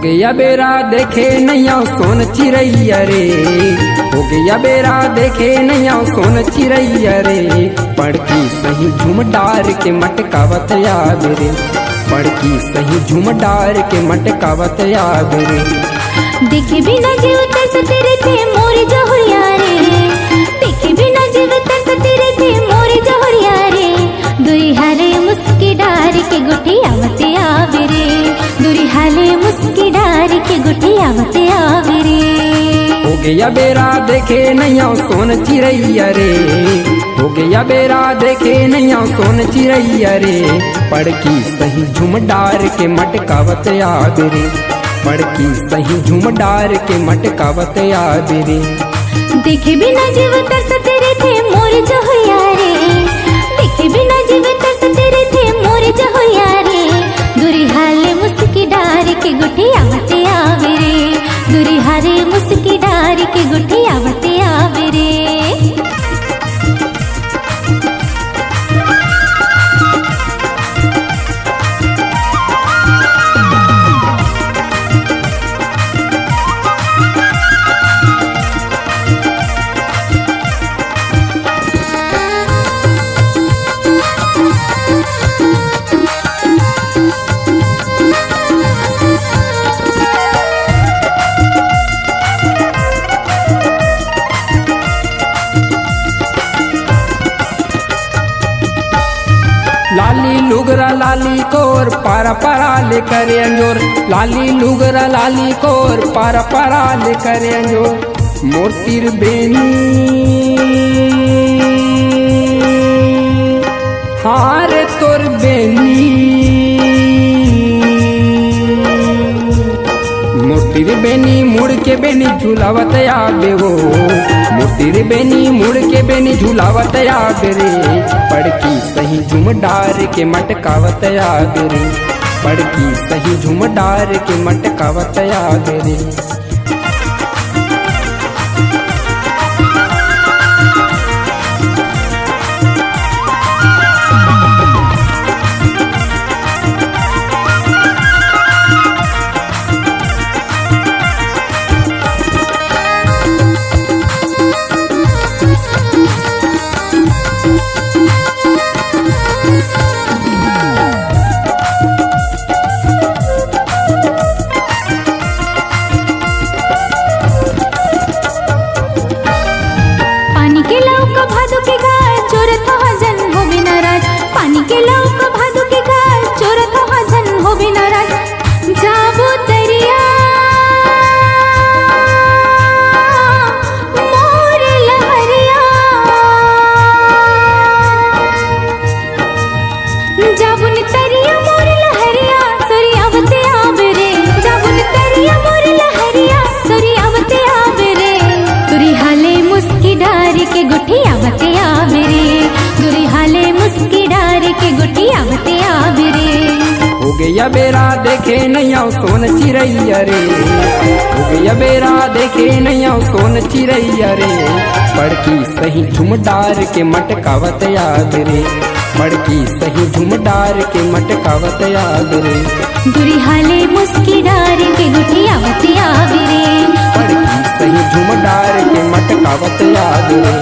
गया बेरा देखे नैया सोन चिड़ैया रे, हो गया बेरा देखे नैया सोन चिड़ैया रे। पड़की सही झूम डार के मटकावत याद रे, पड़की सही झूम डार के मटकावत याद रे। देखे बिना जीव तरस तेरे थे मोर जहुरिया रे, देखे बिना जीव तरस तेरे थे मोर जहुरिया रे। दुई हाले मुस्की डार के गुठी आवते आवे रे, दुई हाले मुस्की डार के गुठी आवते आवे रे। हो गया बेरा देखे नैया सोन चिड़ैया रे, हो गया बेरा देखे नैया सोन चिड़ैया रे। पड़की सही झूम डार के मटकावत याद रे, पड़की सही झूम डार के मटकावत याद रे। देखे बिना जीव तरस तेरे थे मोर जहुरिया रे, देखे बिना जीव तरस तेरे थे मोर जहुरिया रे। दुरी हाले मुस्की डार के गुठी आवते आवे रे, दुरी हाले मुस्की डार के गुठी आवते आवे रे। लाली लुगरा लाली कोर पारा पारा ले करे अंजोर, लाली लुगरा लाली कोर पारा पारा ले करे अंजोर। मोतीर बेनी हार तोर बेनी, मोतीर बेनी मुड़ के बेनी झूलावत आवे हो, मोतीर बेनी मुड़ के बेनी झूलावत आवे रे। पड़की सही झूम डार के मटकावत याद रे, पड़की सही झूम डार के मटकावत याद रे। पानी के लाव का भादो के गाय चोरत जन हो बिना राज, पानी के लाव का भादो के गाय चोरत जन हो बिना राज। जाबो तरिया मोर लहरिया, जाबुन तरिया मोर लहरिया सोरी आवते आवे रे, जाबुन तरिया मोर लहरिया सोरी आवते आवे रे। तुरी हाले मुस्की डार के गुठी आवते आवे रे, दुरी हाले मुस्की डार के गुठी आवते आवे रे। हो गया बेरा देखे नैया सोन चिड़ैया रे, हो गया बेरा देखे नैया सोन चिड़ैया रे। पड़की सही झूम डार के मटकावत याद रे, पड़की सही झूम डार के मटकावत याद रे। दुरी हाले मुस्की डार के गुठी आवते आवे रे, पड़की सही झूम डार के मटकावत याद रे।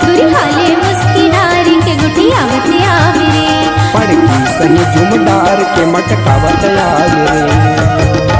दुरी हाले मुस्की डार के गुठी आवते आवे रे, पड़की सही झूम डार के मटकावत याद रे।